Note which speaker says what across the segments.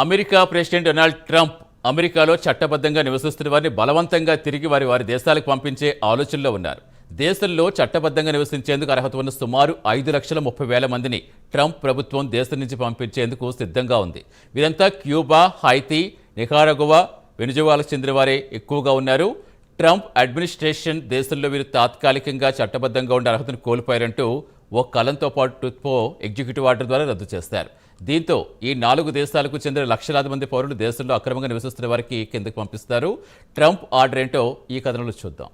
Speaker 1: America president Donald Trump అమెరికాలో చట్టబద్ధంగా నివసిస్తున్న వారిని బలవంతంగా తిరిగి వారి దేశాలకు పంపించే ఆలోచనలో ఉన్నారు. దేశంలో చట్టబద్ధంగా నివసించేందుకు అర్హత ఉన్న సుమారు 5,30,000 మందిని ట్రంప్ ప్రభుత్వం దేశం నుంచి పంపించేందుకు సిద్ధంగా ఉంది. వీరంతా క్యూబా, హైతీ, నికారాగువా, వెనుజులాలకు చెందిన వారే ఎక్కువగా ఉన్నారు. ట్రంప్ అడ్మినిస్ట్రేషన్ దేశంలో వీరు తాత్కాలికంగా చట్టబద్ధంగా ఉండే అర్హతను కోల్పోయారంటూ ఓ కలంతో పాటు టుత్పో ఎగ్జిక్యూటివ్ ఆర్డర్ ద్వారా రద్దు చేస్తారు. దీంతో ఈ 4 దేశాలకు చెందిన లక్షలాది మంది పౌరులు దేశంలో అక్రమంగా నివసిస్తున్న వారికి కిందకు పంపిస్తారు. ట్రంప్ ఆర్డర్ ఏంటో ఈ కథనంలో చూద్దాం.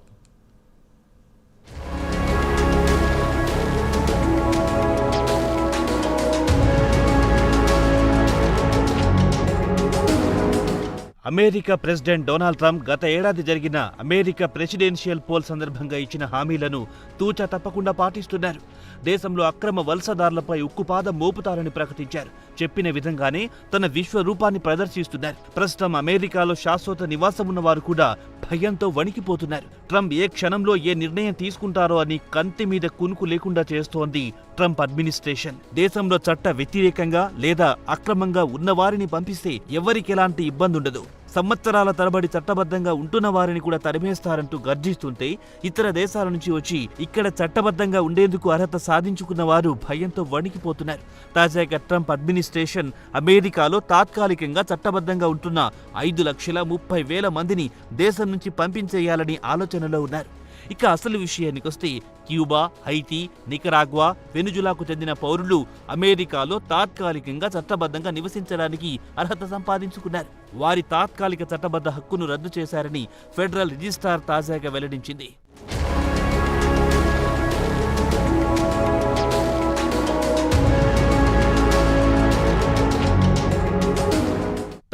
Speaker 2: అమెరికా ప్రెసిడెంట్ డొనాల్డ్ ట్రంప్ గత ఏడాది జరిగిన అమెరికా ప్రెసిడెన్షియల్ పోల్ సందర్భంగా ఇచ్చిన హామీలను తూచా తప్పకుండా పాటిస్తున్నారు. దేశంలో అక్రమ వలసదారులపై ఉక్కుపాదం మోపుతారని ప్రకటించారు. చెప్పిన విధంగానే తన విశ్వరూపాన్ని ప్రదర్శిస్తున్నారు. ప్రస్తుతం అమెరికాలో శాశ్వత నివాసం ఉన్న వారు కూడా భయంతో వణికిపోతున్నారు. ట్రంప్ ఏ క్షణంలో ఏ నిర్ణయం తీసుకుంటారో అని కంటి మీద కునుకు లేకుండా చేస్తోంది ట్రంప్ అడ్మినిస్ట్రేషన్. దేశంలో చట్ట వ్యతిరేకంగా లేదా అక్రమంగా ఉన్నవారిని పంపిస్తే ఎవరికి ఎలాంటి ఇబ్బంది ఉండదు. సంవత్సరాల తరబడి చట్టబద్ధంగా ఉంటున్న వారిని కూడా తరిమేస్తారంటూ గర్జిస్తుంటే ఇతర దేశాల నుంచి వచ్చి ఇక్కడ చట్టబద్ధంగా ఉండేందుకు అర్హత సాధించుకున్న వారు భయంతో వణికిపోతున్నారు. తాజాగా ట్రంప్ అడ్మినిస్ట్రేషన్ అమెరికాలో తాత్కాలికంగా చట్టబద్ధంగా ఉంటున్న 5,30,000 మందిని దేశం నుంచి పంపించేయాలని ఆలోచనలో ఉన్నారు. ఇక అసలు విషయానికొస్తే క్యూబా, హైతీ, నికరాగ్వా, వెనుజులాకు చెందిన పౌరులు అమెరికాలో తాత్కాలికంగా చట్టబద్ధంగా నివసించడానికి అర్హత సంపాదించుకున్నారు. వారి తాత్కాలిక చట్టబద్ధ హక్కును రద్దు చేశారని ఫెడరల్ రిజిస్ట్రార్ తాజాగా వెల్లడించింది.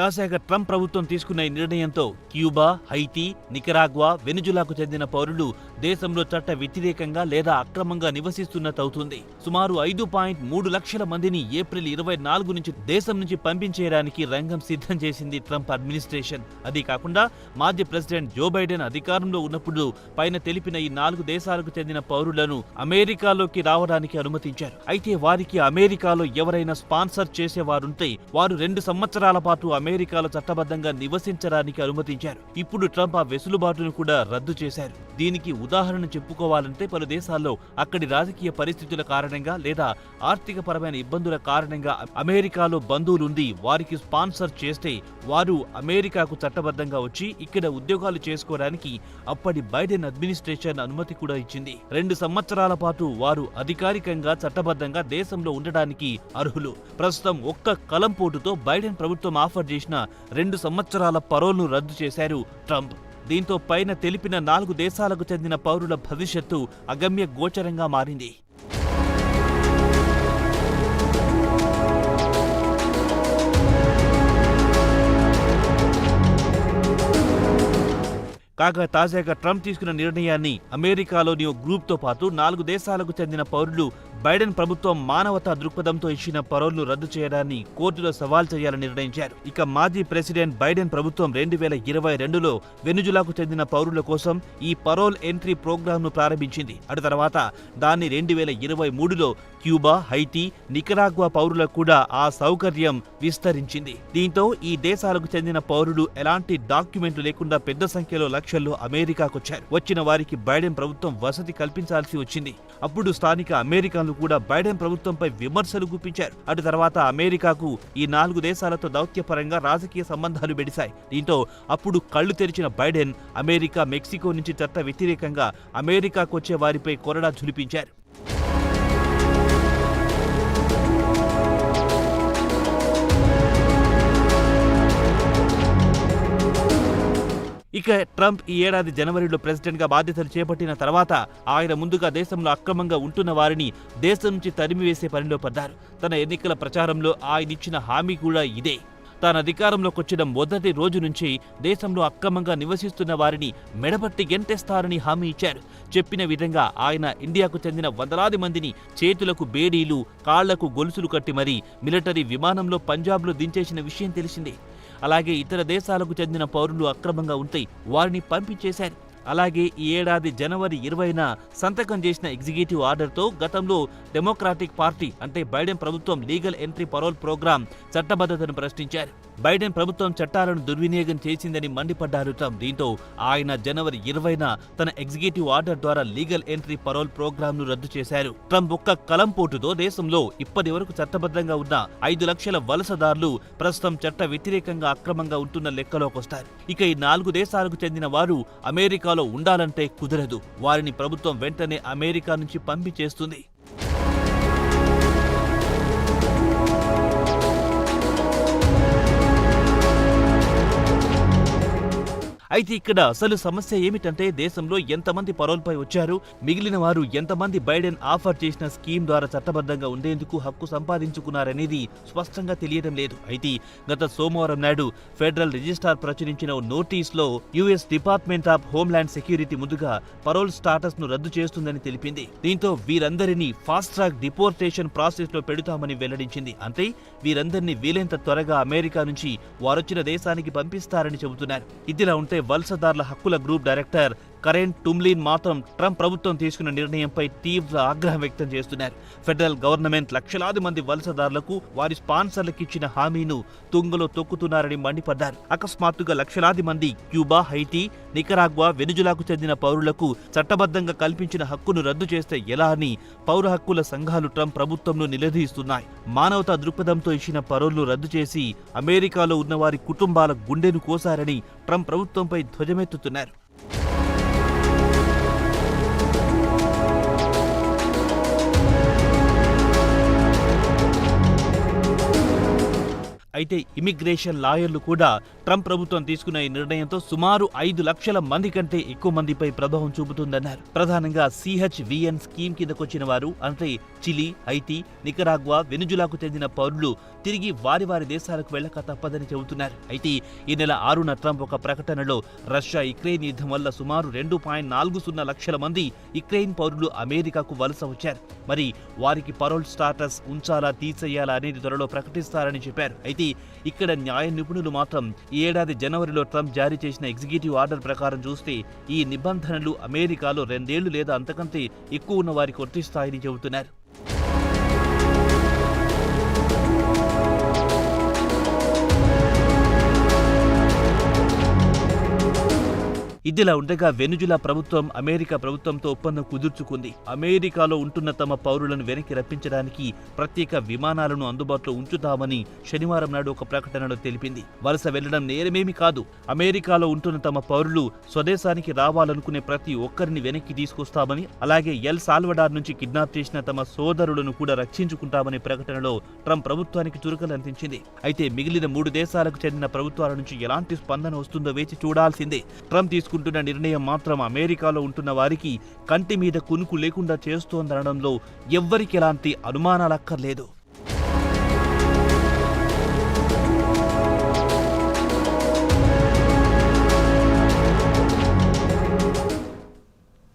Speaker 2: తాజాగా ట్రంప్ ప్రభుత్వం తీసుకున్న ఈ నిర్ణయంతో క్యూబా, హైతీ, నికరాగ్వా, వెనుజులాకు చెందిన పౌరులు దేశంలో చట్ట వ్యతిరేకంగా లేదా అక్రమంగా నివసిస్తున్నట్టవుతుంది. సుమారు 5.3 లక్షల మందిని ఏప్రిల్ 24 నుంచి దేశం నుంచి పంపించేయడానికి రంగం సిద్ధం చేసింది ట్రంప్ అడ్మినిస్ట్రేషన్. అదీ కాకుండా మాజీ ప్రెసిడెంట్ జో బైడెన్ అధికారంలో ఉన్నప్పుడు పైన తెలిపిన ఈ 4 దేశాలకు చెందిన పౌరులను అమెరికాలోకి రావడానికి అనుమతించారు. అయితే వారికి అమెరికాలో ఎవరైనా స్పాన్సర్ చేసేవారుంటే వారు 2 సంవత్సరాల పాటు అమెరికాలో చట్టబద్ధంగా నివసించడానికి అనుమతించారు. ఇప్పుడు ట్రంప్ ఆ వెసులుబాటును కూడా రద్దు చేశారు. దీనికి ఉదాహరణ చెప్పుకోవాలంటే పలు దేశాల్లో అక్కడి రాజకీయ పరిస్థితుల కారణంగా లేదా ఆర్థిక పరమైన ఇబ్బందుల కారణంగా అమెరికాలో బంధువులుండి వారికి స్పాన్సర్ చేస్తే వారు అమెరికాకు చట్టబద్ధంగా వచ్చి ఇక్కడ ఉద్యోగాలు చేసుకోవడానికి అప్పటి బైడెన్ అడ్మినిస్ట్రేషన్ అనుమతి కూడా ఇచ్చింది. 2 సంవత్సరాల పాటు వారు అధికారికంగా చట్టబద్ధంగా దేశంలో ఉండడానికి అర్హులు. ప్రస్తుతం ఒక్క కలంపోటుతో బైడెన్ ప్రభుత్వం ఆఫర్ చేసిన 2 సంవత్సరాల పరోల్ను రద్దు చేశారు ట్రంప్. దీంతో పైన తెలిపిన 4 దేశాలకు చెందిన పౌరుల భవిష్యత్తు అగమ్య గోచరంగా మారింది. కాగా తాజాగా ట్రంప్ తీసుకున్న నిర్ణయాన్ని అమెరికాలోని ఓ గ్రూప్తో పాటు 4 దేశాలకు చెందిన పౌరులు బైడెన్ ప్రభుత్వం మానవతా దృక్పథంతో ఇచ్చిన పరోల్ను రద్దు చేయడాన్ని కోర్టులో సవాల్ చేయాలని నిర్ణయించారు. ఇక మాజీ ప్రెసిడెంట్ బైడెన్ ప్రభుత్వం 2022లో వెనుజులాకు చెందిన పౌరుల కోసం ఈ పరోల్ ఎంట్రీ ప్రోగ్రాంను ప్రారంభించింది. అటు తర్వాత దాన్ని 2023లో క్యూబా, హైతీ, నికరాగ్వా పౌరులకు కూడా ఆ సౌకర్యం విస్తరించింది. దీంతో ఈ దేశాలకు చెందిన పౌరులు ఎలాంటి డాక్యుమెంట్లు లేకుండా పెద్ద సంఖ్యలో లక్షల్లో అమెరికాకొచ్చారు. వచ్చిన వారికి బైడెన్ ప్రభుత్వం వసతి కల్పించాల్సి వచ్చింది. అప్పుడు స్థానిక అమెరికన్లు కూడా బైడెన్ ప్రభుత్వంపై విమర్శలు గుప్పించారు. అటు తర్వాత అమెరికాకు ఈ 4 దేశాలతో దౌత్యపరంగా రాజకీయ సంబంధాలు బెడిశాయి. దీంతో అప్పుడు కళ్లు తెరిచిన బైడెన్ అమెరికా, మెక్సికో నుంచి చట్ట వ్యతిరేకంగా అమెరికాకొచ్చే వారిపై కొరడా ఝులిపించారు. ఇక ట్రంప్ ఈ ఏడాది జనవరిలో ప్రెసిడెంట్గా బాధ్యతలు చేపట్టిన తర్వాత ఆయన ముందుగా దేశంలో అక్రమంగా ఉంటున్న వారిని దేశం నుంచి తరిమివేసే పనిలో పడ్డారు. తన ఎన్నికల ప్రచారంలో ఆయన ఇచ్చిన హామీ కూడా ఇదే. తాను అధికారంలోకి వచ్చిన మొదటి రోజు నుంచి దేశంలో అక్రమంగా నివసిస్తున్న వారిని మెడపట్టి గెంటేస్తారని హామీ ఇచ్చారు. చెప్పిన విధంగా ఆయన ఇండియాకు చెందిన వందలాది మందిని చేతులకు బేడీలు, కాళ్లకు గొలుసులు కట్టి మరీ మిలిటరీ విమానంలో పంజాబ్లో దించేసిన విషయం తెలిసిందే. అలాగే ఇతర దేశాలకు చెందిన పౌరులు అక్రమంగా ఉంటే వారిని పంపించేశారు. అలాగే ఈ ఏడాది జనవరి 20న సంతకం చేసిన ఎగ్జిక్యూటివ్ ఆర్డర్తో గతంలో డెమోక్రాటిక్ పార్టీ అంటే బైడెన్ ప్రభుత్వం లీగల్ ఎంట్రీ పరోల్ ప్రోగ్రాం చట్టబద్ధతను ప్రశ్నించారు. బైడెన్ ప్రభుత్వం చట్టాలను దుర్వినియోగం చేసిందని మండిపడ్డారు ట్రంప్. దీంతో ఆయన జనవరి 20న తన ఎగ్జిక్యూటివ్ ఆర్డర్ ద్వారా లీగల్ ఎంట్రీ పరోల్ ప్రోగ్రాంను రద్దు చేశారు. ట్రంప్ ఒక్క కలంపోటుతో దేశంలో ఇప్పటి వరకు చట్టబద్ధంగా ఉన్న 5 లక్షల వలసదారులు ప్రస్తుతం చట్ట వ్యతిరేకంగా అక్రమంగా ఉంటున్న లెక్కలోకొస్తారు. ఇక ఈ 4 దేశాలకు చెందిన వారు అమెరికాలో ఉండాలంటే కుదరదు. వారిని ప్రభుత్వం వెంటనే అమెరికా నుంచి పంపించేస్తుంది. అయితే ఇక్కడ అసలు సమస్య ఏమిటంటే దేశంలో ఎంతమంది పరోల్పై వచ్చారు, మిగిలిన వారు ఎంతమంది బైడెన్ ఆఫర్ చేసిన స్కీమ్ ద్వారా చట్టబద్ధంగా ఉండేందుకు హక్కు సంపాదించుకున్నారనేది స్పష్టంగా తెలియడం లేదు. అయితే గత సోమవారం నాడు ఫెడరల్ రిజిస్ట్రార్ ప్రచురించిన నోటీసులో US department of homeland security ముందుగా పరోల్ స్టాటస్ ను రద్దు చేస్తుందని తెలిపింది. దీంతో వీరందరినీ ఫాస్ట్ ట్రాక్ డిపోర్టేషన్ ప్రాసెస్ లో పెడతామని వెల్లడించింది. అంటే వీరందరినీ వీలైనంత త్వరగా అమెరికా నుంచి వారొచ్చిన దేశానికి పంపిస్తారని చెబుతున్నారు. ఇదిలా ఉంటే వలసదారుల హక్కుల గ్రూప్ డైరెక్టర్ కరెన్ టుమ్లిన్ మాత్రం ట్రంప్ ప్రభుత్వం తీసుకున్న నిర్ణయంపై తీవ్ర ఆగ్రహం వ్యక్తం చేస్తున్నారు. ఫెడరల్ గవర్నమెంట్ లక్షలాది మంది వలసదారులకు వారి స్పాన్సర్లకు ఇచ్చిన హామీను తుంగలో తొక్కుతున్నారని మండిపడ్డారు. అకస్మాత్తుగా లక్షలాది మంది క్యూబా, హైటీ, నికరాగ్వా, వెనుజులాకు చెందిన పౌరులకు చట్టబద్ధంగా కల్పించిన హక్కును రద్దు చేస్తే ఎలా అని పౌర హక్కుల సంఘాలు ట్రంప్ ప్రభుత్వంను నిలదీస్తున్నాయి. మానవతా దృక్పథంతో ఇచ్చిన పరోల్ను రద్దు చేసి అమెరికాలో ఉన్న వారి కుటుంబాల గుండెను కోసారని ట్రంప్ ప్రభుత్వంపై ధ్వజమెత్తుతున్నారు. అయితే ఇమిగ్రేషన్ లాయర్లు కూడా ట్రంప్ ప్రభుత్వం తీసుకున్న ఈ నిర్ణయంతో సుమారు 5 లక్షల మంది కంటే ఎక్కువ మందిపై ప్రభావం చూపుతుందన్నారు. ప్రధానంగా CHVN స్కీమ్ కిందకొచ్చిన వారు అంటే చిలీ, హైటీ, నికరాగ్వా, వెనుజులాకు చెందిన పౌరులు తిరిగి వారి దేశాలకు వెళ్ళక తప్పదని చెబుతున్నారు. అయితే ఈ నెల 6న ట్రంప్ ఒక ప్రకటనలో రష్యా యుక్రెయిన్ యుద్ధం వల్ల సుమారు 2.40 లక్షల మంది యుక్రెయిన్ పౌరులు అమెరికాకు వలస వచ్చారు. మరి వారికి పరోల్ స్టాటస్ ఉంచాలా తీసేయాలా అనేది త్వరలో ప్రకటిస్తారని చెప్పారు. అయితే ఇక్కడ న్యాయ నిపుణులు మాత్రం ఈ ఏడాది జనవరిలో ట్రంప్ జారీ చేసిన ఎగ్జిక్యూటివ్ ఆర్డర్ ప్రకారం చూస్తే ఈ నిబంధనలు అమెరికాలో 2 ఏళ్లు లేదా అంతకంటే ఎక్కువ ఉన్న వారికి వర్తిస్తాయని చెబుతున్నారు. ఇదిలా ఉండగా వెనుజులా ప్రభుత్వం అమెరికా ప్రభుత్వంతో ఒప్పందం కుదుర్చుకుంది. అమెరికాలో ఉంటున్న తమ పౌరులను వెనక్కి రప్పించడానికి ప్రత్యేక విమానాలను అందుబాటులో ఉంచుతామని శనివారం నాడు ఒక ప్రకటనలో తెలిపింది. వలస వెళ్లడం నేరమేమీ కాదు. అమెరికాలో ఉంటున్న తమ పౌరులు స్వదేశానికి రావాలనుకునే ప్రతి ఒక్కరిని వెనక్కి తీసుకొస్తామని, అలాగే ఎల్ సాల్వడార్ నుంచి కిడ్నాప్ చేసిన తమ సోదరులను కూడా రక్షించుకుంటామని ప్రకటనలో ట్రంప్ ప్రభుత్వానికి చురుకలందించింది. అయితే మిగిలిన 3 దేశాలకు చెందిన ప్రభుత్వాల నుంచి ఎలాంటి స్పందన వస్తుందో వేచి చూడాల్సిందే. ట్రంప్ తీసుకుంటున్న నిర్ణయం మాత్రం అమెరికాలో ఉంటున్న వారికి కంటి మీద కునుకు లేకుండా చేస్తోందనడంలో ఎవ్వరికి ఎలాంటి అనుమానాలక్కర్లేదు.